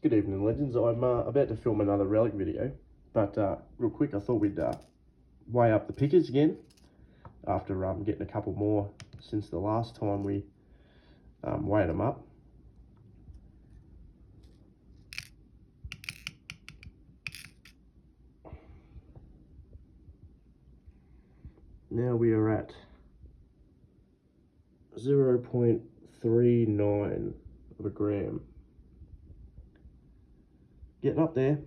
Good evening, legends. I'm about to film another relic video, but real quick, I thought we'd weigh up the pickers again after getting a couple more since the last time we weighed them up. Now we are at 0.39 of a gram. Getting up there.